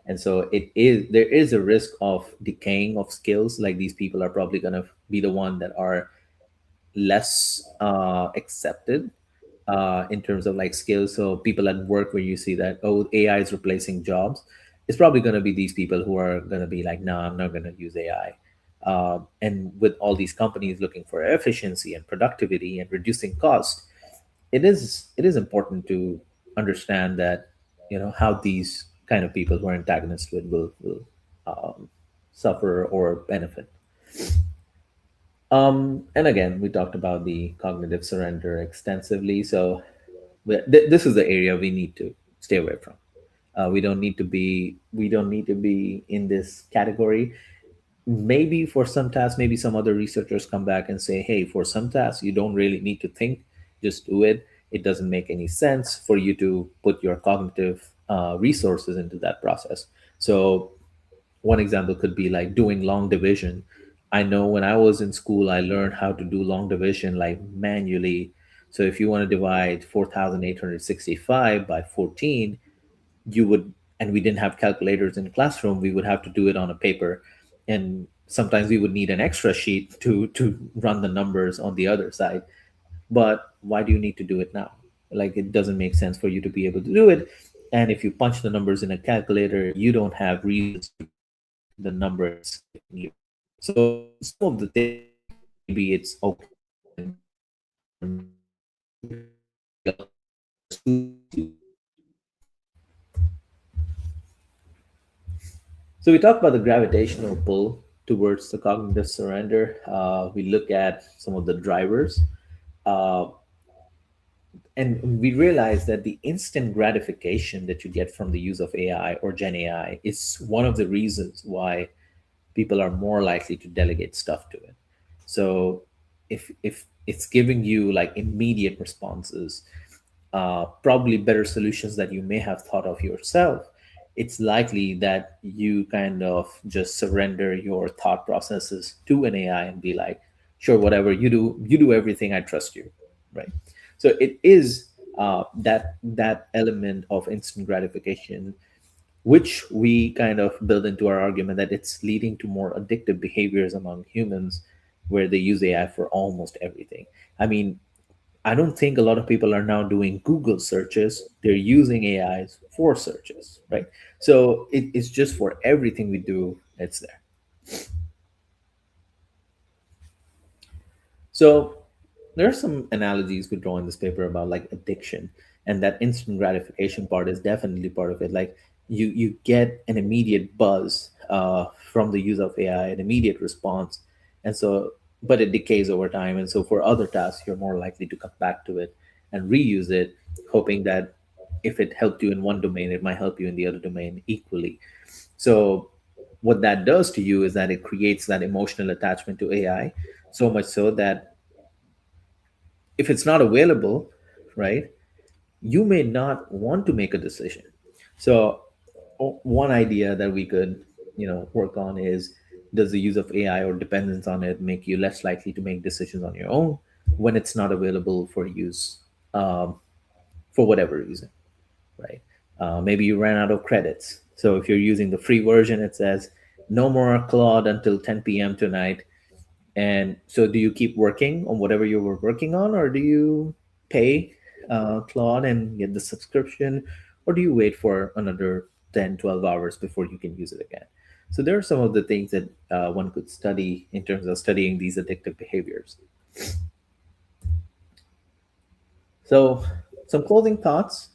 And so there is a risk of decaying of skills. Like, these people are probably going to be the one that are less accepted in terms of like skills. So people at work, where you see that, oh, AI is replacing jobs, it's probably going to be these people who are going to be like, no, I'm not going to use AI. And with all these companies looking for efficiency and productivity and reducing cost, it is important to understand that, how these kind of people who are antagonists will um, suffer or benefit. And again, we talked about the cognitive surrender extensively. So this is the area we need to stay away from. We don't need to be in this category. Maybe for some tasks, maybe some other researchers come back and say, hey, for some tasks you don't really need to think, just do it. It doesn't make any sense for you to put your cognitive resources into that process. So one example could be like doing long division. I know when I was in school, I learned how to do long division like manually. So if you want to divide 4,865 by 14, you would, and we didn't have calculators in the classroom, we would have to do it on a paper. And sometimes we would need an extra sheet to run the numbers on the other side. But why do you need to do it now? Like, it doesn't make sense for you to be able to do it. And if you punch the numbers in a calculator, you don't have reasons to believe the number is giving you. So some of the things, maybe it's okay and so we talk about the gravitational pull towards the cognitive surrender. We look at some of the drivers, uh, and we realize that the instant gratification that you get from the use of AI or Gen AI is one of the reasons why people are more likely to delegate stuff to it. So if it's giving you like immediate responses, probably better solutions that you may have thought of yourself, it's likely that you kind of just surrender your thought processes to an AI and be like, sure, whatever you do everything. I trust you, right? So it is that element of instant gratification, which we kind of build into our argument that it's leading to more addictive behaviors among humans, where they use AI for almost everything. I mean, I don't think a lot of people are now doing Google searches. They're using AIs for searches, right? So it's just for everything we do, it's there. So there are some analogies we draw in this paper about like addiction, and that instant gratification part is definitely part of it. Like, you get an immediate buzz from the use of AI, an immediate response, and so, but it decays over time. And so for other tasks, you're more likely to come back to it and reuse it, hoping that if it helped you in one domain, it might help you in the other domain equally. So what that does to you is that it creates that emotional attachment to AI, so much so that if it's not available, right, you may not want to make a decision. So one idea that we could, work on is, does the use of AI or dependence on it make you less likely to make decisions on your own when it's not available for use, um, for whatever reason, right? Maybe you ran out of credits. So if you're using the free version, it says no more Claude until 10 p.m. tonight. And so, do you keep working on whatever you were working on, or do you pay Claude and get the subscription, or do you wait for another 10, 12 hours before you can use it again? So, there are some of the things that one could study in terms of studying these addictive behaviors. So, some closing thoughts.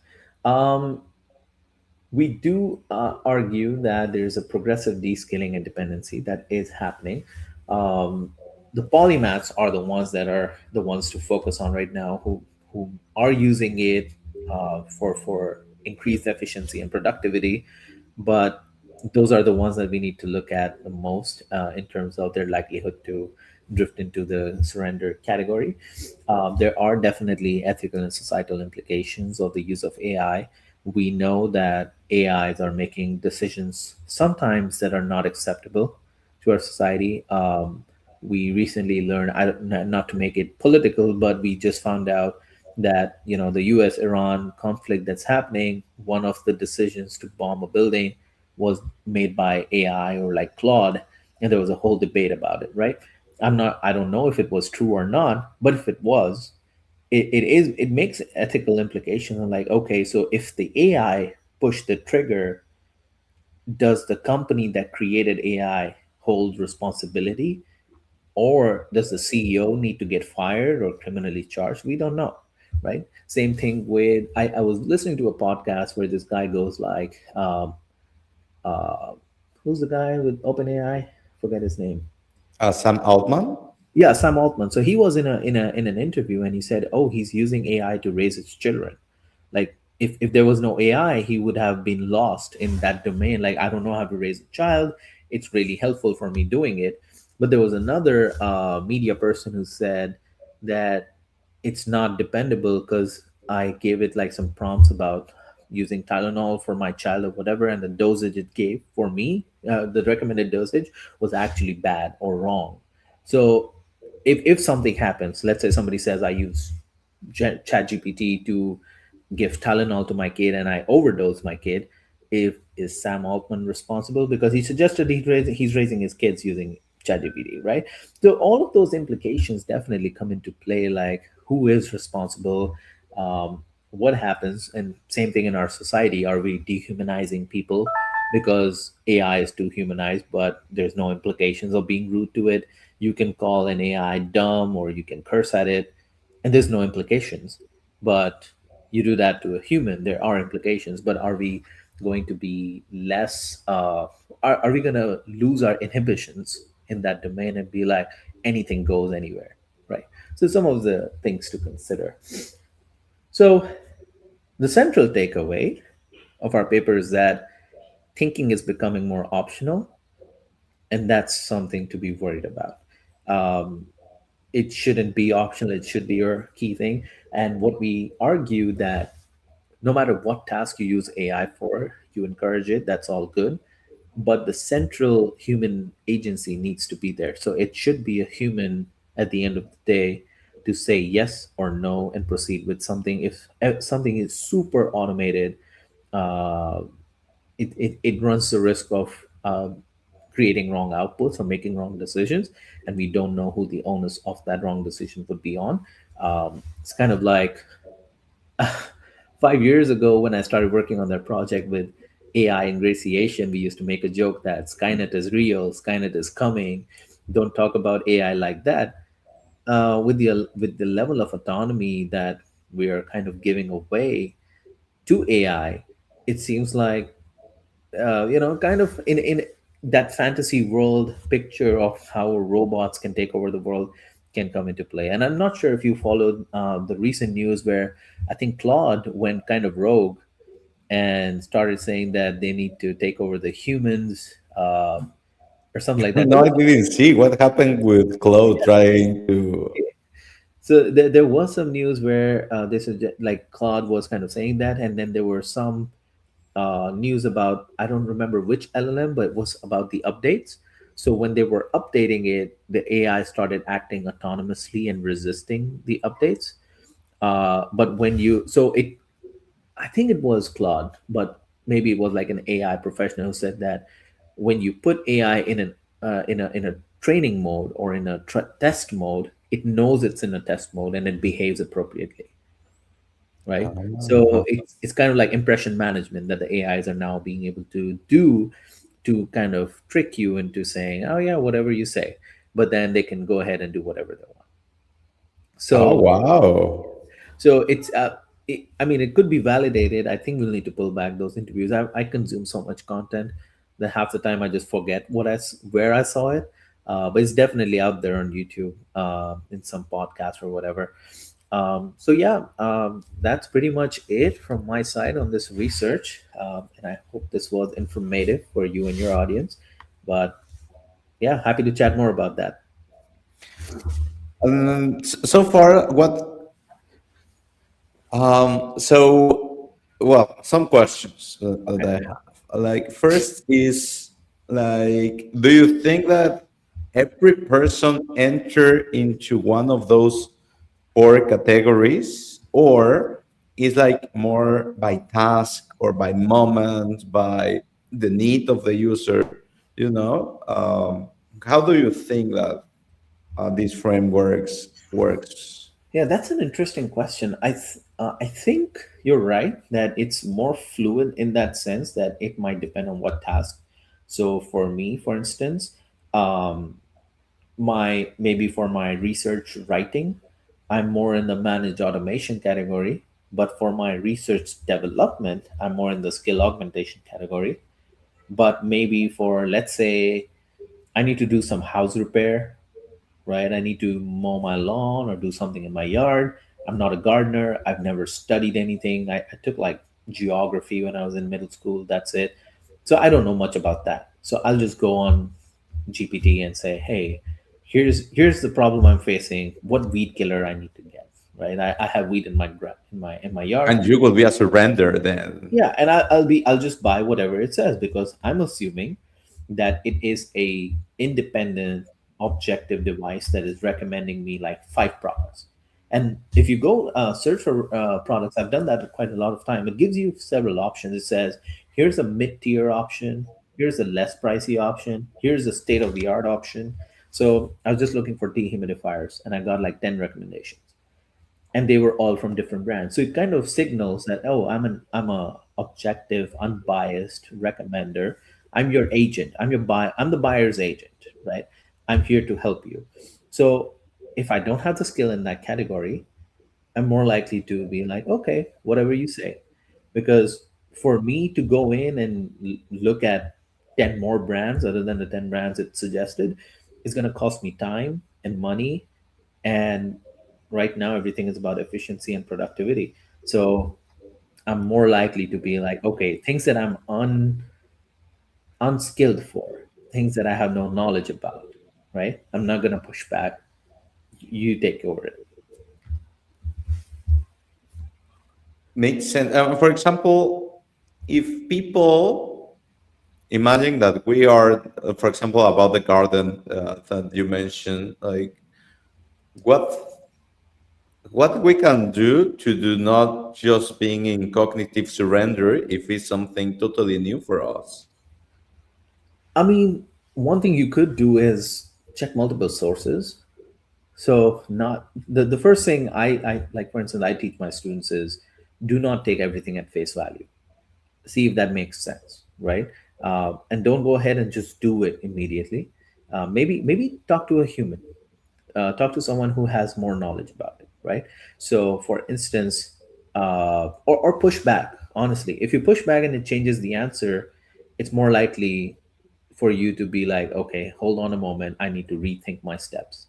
Um, we do argue that there's a progressive descaling and dependency that is happening. Um, the polymaths are the ones that are the ones to focus on right now, who are using it for increased efficiency and productivity. But those are the ones that we need to look at the most in terms of their likelihood to drift into the surrender category. There are definitely ethical and societal implications of the use of AI. We know that AIs are making decisions sometimes that are not acceptable to our society. We recently learned, not to make it political, but we just found out that, the U.S.-Iran conflict that's happening, one of the decisions to bomb a building was made by AI or like Claude, and there was a whole debate about it, right? I don't know if it was true or not, but if it was, it makes ethical implications. I'm like, okay, so if the AI pushed the trigger, does the company that created AI hold responsibility, or does the CEO need to get fired or criminally charged? We don't know, right? Same thing with I was listening to a podcast where this guy goes like, uh, who's the guy with OpenAI? Forget his name.
Sam Altman.
Yeah, Sam Altman. So he was in an interview and he said, "Oh, he's using AI to raise his children." Like if there was no AI, he would have been lost in that domain. Like I don't know how to raise a child. It's really helpful for me doing it. But there was another media person who said that it's not dependable because I gave it like some prompts about using Tylenol for my child or whatever, and the dosage it gave for me, the recommended dosage was actually bad or wrong. So if something happens, let's say somebody says I use ChatGPT to give Tylenol to my kid and I overdose my kid, if is Sam Altman responsible because he suggested he's raising his kids using ChatGPT, right? So all of those implications definitely come into play, like who is responsible, what happens, and same thing in our society. Are we dehumanizing people because AI is too humanized, but there's no implications of being rude to it? You can call an AI dumb or you can curse at it, and there's no implications. But you do that to a human, there are implications. But are we going to be less are we going to lose our inhibitions in that domain and be like anything goes anywhere, right? So some of the things to consider. So the central takeaway of our paper is that thinking is becoming more optional, and that's something to be worried about. um, it shouldn't be optional, it should be your key thing. And what we argue that no matter what task you use AI for, you encourage it, that's all good. But the central human agency needs to be there. So it should be a human at the end of the day to say yes or no and proceed with something. If something is super automated, uh, it runs the risk of creating wrong outputs or making wrong decisions. And we don't know who the onus of that wrong decision would be on. It's kind of like 5 years ago when I started working on that project with AI ingratiation, we used to make a joke that Skynet is real, Skynet is coming. Don't talk about AI like that. With the level of autonomy that we are kind of giving away to AI, it seems like kind of in that fantasy world picture of how robots can take over the world can come into play. And I'm not sure if you followed the recent news where I think Claude went kind of rogue and started saying that they need to take over the humans, or something like that.
No, I didn't see what happened with Claude trying to.
So there was some news where like Claude was kind of saying that, and then there were some news about, I don't remember which LLM, but it was about the updates. So when they were updating it, the AI started acting autonomously and resisting the updates. But when you so it I think it was Claude, but maybe it was like an AI professional who said that when you put AI in a training mode or in a test mode, it knows it's in a test mode and it behaves appropriately, right? So it's kind of like impression management that the AIs are now being able to do to kind of trick you into saying, "Oh yeah, whatever you say," but then they can go ahead and do whatever they want.
Oh,
So
wow.
I mean, it could be validated. I think we'll need to pull back those interviews. I consume so much content that half the time I just forget where I saw it. But it's definitely out there on YouTube, in some podcast or whatever. So yeah, that's pretty much it from my side on this research, and I hope this was informative for you and your audience. But yeah, happy to chat more about that.
So far, well, some questions that I have. Like, first is like, do you think that every person enter into one of those four categories, or is like more by task or by moment, by the need of the user? How do you think that these frameworks works?
Yeah, that's an interesting question. I think you're right that it's more fluid in that sense that it might depend on what task. So for me, for instance, um, my maybe for my research writing, I'm more in the managed automation category. But for my research development, I'm more in the skill augmentation category. But maybe for, let's say, I need to do some house repair, right? I need to mow my lawn or do something in my yard. I'm not a gardener. I've never studied anything. I took like geography when I was in middle school. That's it. So I don't know much about that. So I'll just go on GPT and say, hey, here's the problem I'm facing. What weed killer I need to get, right? I have weed in my yard.
And you will be a surrender then.
Yeah, and I'll just buy whatever it says because I'm assuming that it is a independent objective device that is recommending me like five products. And if you go search for products, I've done that quite a lot of time. It gives you several options. It says here's a mid-tier option, here's a less pricey option, here's a state-of-the-art option. So I was just looking for dehumidifiers, and I got like 10 recommendations, and they were all from different brands. So it kind of signals that, oh, I'm a objective, unbiased recommender. I'm your agent. I'm the buyer's agent, right? I'm here to help you. So if I don't have the skill in that category, I'm more likely to be like, okay, whatever you say. Because for me to go in and look at 10 more brands other than the 10 brands it suggested is going to cost me time and money. And right now everything is about efficiency and productivity. So I'm more likely to be like, okay, things that I'm unskilled for, things that I have no knowledge about, right? I'm not going to push back. You take over it.
Makes sense. For example, if people imagine that we are, for example, about the garden that you mentioned, like what what we can do to do not just being in cognitive surrender if it's something totally new for us.
I mean, one thing you could do is check multiple sources. So not the first thing I like, for instance, I teach my students is do not take everything at face value. See if that makes sense, right? And don't go ahead and just do it immediately. Maybe talk to a human, talk to someone who has more knowledge about it, right? So for instance, or push back. Honestly, if you push back and it changes the answer, it's more likely for you to be like, okay, hold on a moment, I need to rethink my steps.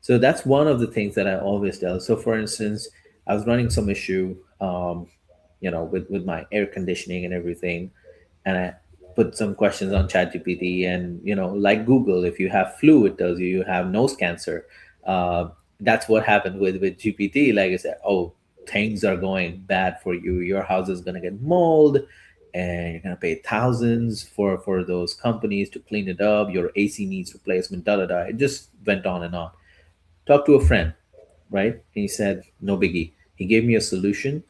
So that's one of the things that I always tell. So for instance, I was running some issue, with my air conditioning and everything, and I put some questions on ChatGPT, and like Google, if you have flu, it tells you you have nose cancer. That's what happened with GPT. Like I said, oh, things are going bad for you. Your house is gonna get mold, and you're gonna pay thousands for those companies to clean it up. Your AC needs replacement. Da da da. It just went on and on. Talked to a friend, right? And he said, no biggie. He gave me a solution.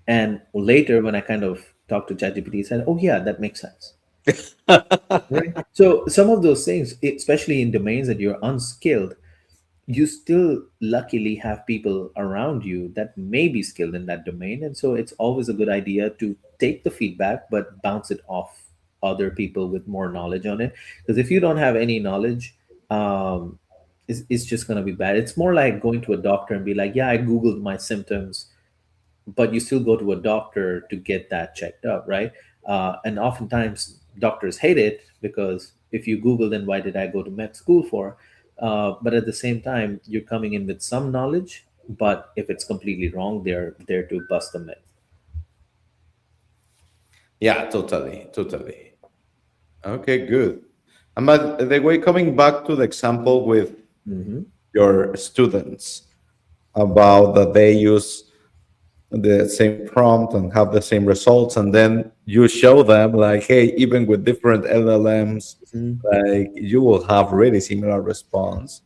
And later, when I kind of talked to ChatGPT, he said, oh, yeah, that makes sense. Right. So some of those things, especially in domains that you're unskilled, you still luckily have people around you that may be skilled in that domain. And so it's always a good idea to take the feedback, but bounce it off other people with more knowledge on it. Because if you don't have any knowledge, it's just going to be bad. It's more like going to a doctor and be like, yeah, I Googled my symptoms, but you still go to a doctor to get that checked out, right? And oftentimes doctors hate it because if you Google, then why did I go to med school for? But at the same time, you're coming in with some knowledge, but if it's completely wrong, they're there to bust the myth.
Yeah, totally, totally. Okay, good. And but the way coming back to the example with
Hmm.
your students about that they use the same prompt and have the same results, and then you show them like, hey, even with different LLMs,
Hmm.
like you will have really similar response.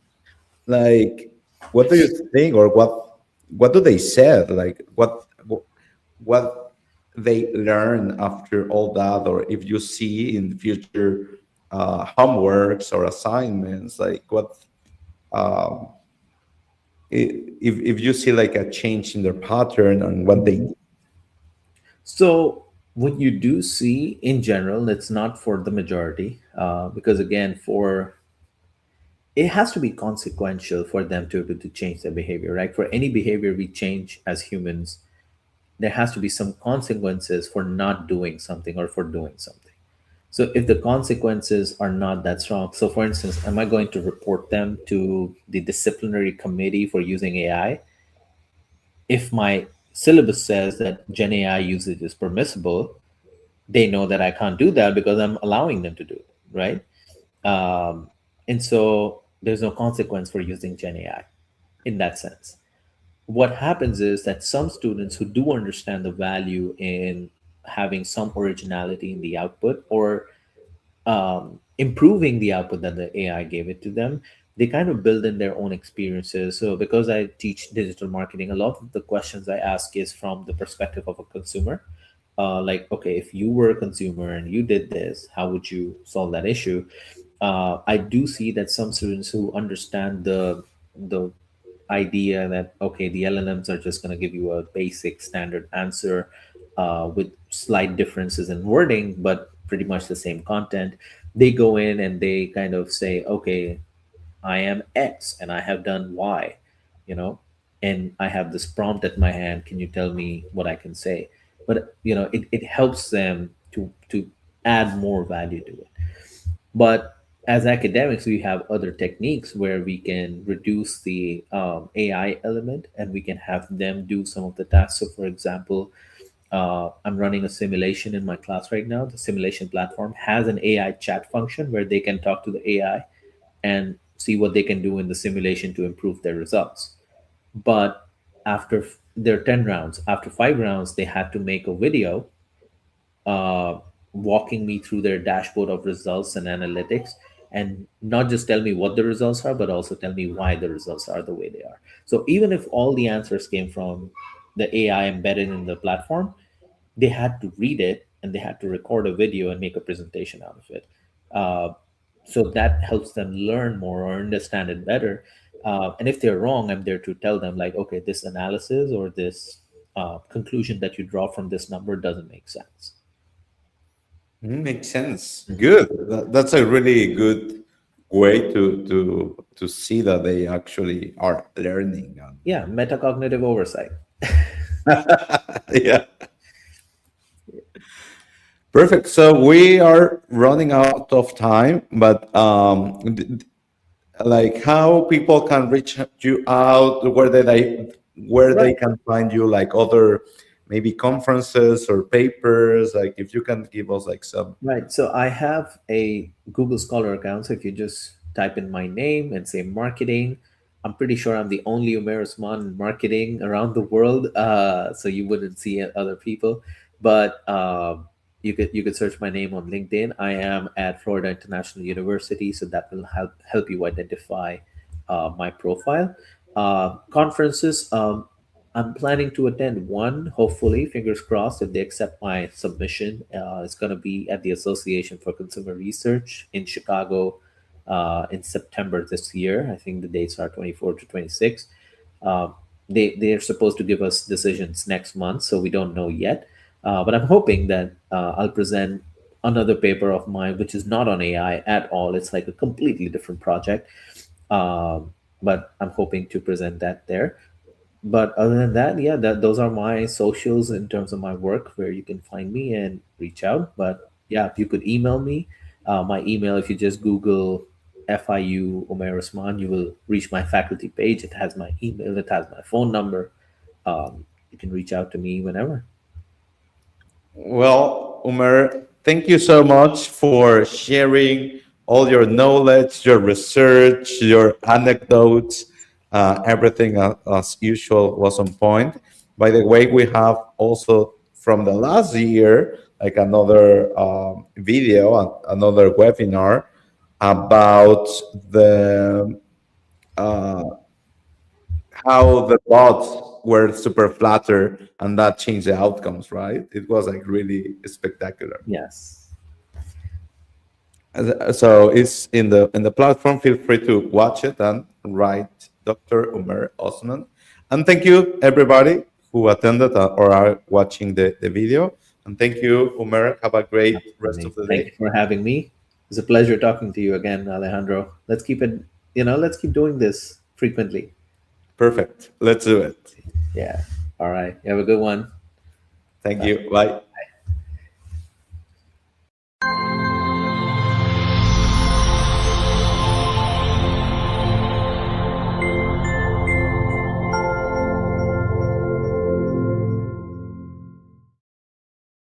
Like, what do you think, or what do they said? Like, what they learn after all that, or if you see in the future homeworks or assignments, like what um, if you see like a change in their pattern and what they
Hmm.
did.
So what you do see in general, it's not for the majority, because again, for it has to be consequential for them to be able to change their behavior, right? For any behavior we change as humans, there has to be some consequences for not doing something or for doing something. So if the consequences are not that strong, so for instance, am I going to report them to the disciplinary committee for using AI? If my syllabus says that Gen AI usage is permissible, they know that I can't do that because I'm allowing them to do it, right? Um, and so there's no consequence for using Gen AI in that sense. What happens is that some students who do understand the value in having some originality in the output, or improving the output that the AI gave it to them, they kind of build in their own experiences. So, because I teach digital marketing, a lot of the questions I ask is from the perspective of a consumer. Like, okay, if you were a consumer and you did this, how would you solve that issue? I do see that some students who understand the idea that okay, the LLMs are just going to give you a basic standard answer with slight differences in wording, but pretty much the same content. They go in and they kind of say, okay, I am X and I have done Y, you know, and I have this prompt at my hand. Can you tell me what I can say? But it helps them to add more value to it. But as academics, we have other techniques where we can reduce the AI element and we can have them do some of the tasks. So, for example, I'm running a simulation in my class right now. The simulation platform has an AI chat function where they can talk to the AI and see what they can do in the simulation to improve their results. But after their 10 rounds, after 5 rounds, they had to make a video uh, walking me through their dashboard of results and analytics, and not just tell me what the results are, but also tell me why the results are the way they are. So even if all the answers came from the AI embedded in the platform, they had to read it and they had to record a video and make a presentation out of it. Uh, so that helps them learn more or understand it better. And if they're wrong, I'm there to tell them, like, okay, this analysis or this conclusion that you draw from this number doesn't make sense.
Makes sense.
Mhm.
Good. That's a really good way to see that they actually are learning.
Yeah, metacognitive oversight.
Yeah. Perfect. So we are running out of time, but like how people can reach you out, where they
Right.
can find you, like other maybe conferences or papers, like if you can give us like some.
Right. So I have a Google Scholar account. So if you just type in my name and say marketing, I'm pretty sure I'm the only Umair Usman in marketing around the world. So you wouldn't see other people, but you could search my name on LinkedIn. I am at Florida International University, so that will help you identify my profile. Conferences. I'm planning to attend one, hopefully, fingers crossed, if they accept my submission. It's going to be at the Association for Consumer Research in Chicago in September this year. I think the dates are 24 to 26. Um, they're supposed to give us decisions next month, so we don't know yet. But I'm hoping that I'll present another paper of mine, which is not on AI at all. It's like a completely different project. But I'm hoping to present that there. But other than that, yeah, those are my socials in terms of my work where you can find me and reach out. But yeah, if you could email me, my email, if you just Google FIU Umair Usman, you will reach my faculty page. It has my email, it has my phone number. You can reach out to me whenever.
Well, Umer, thank you so much for sharing all your knowledge, your research, your anecdotes. Everything, as usual, was on point. By the way, we have also from the last year, like another video, another webinar about the uh, how the bots were super flatter and that changed the outcomes, right? It was like really spectacular.
Yes.
So it's in the platform. Feel free to watch it and write Dr. Umer Osman. And thank you, everybody who attended or are watching the video. And thank you, Umair. Have a great rest of the
Thank you
day.
for having me. It's a pleasure talking to you again, Alejandro. Let's keep it, let's keep doing this frequently.
Perfect. Let's do it.
Yeah. All right. You have a good one.
Thank
Bye.
you. Bye.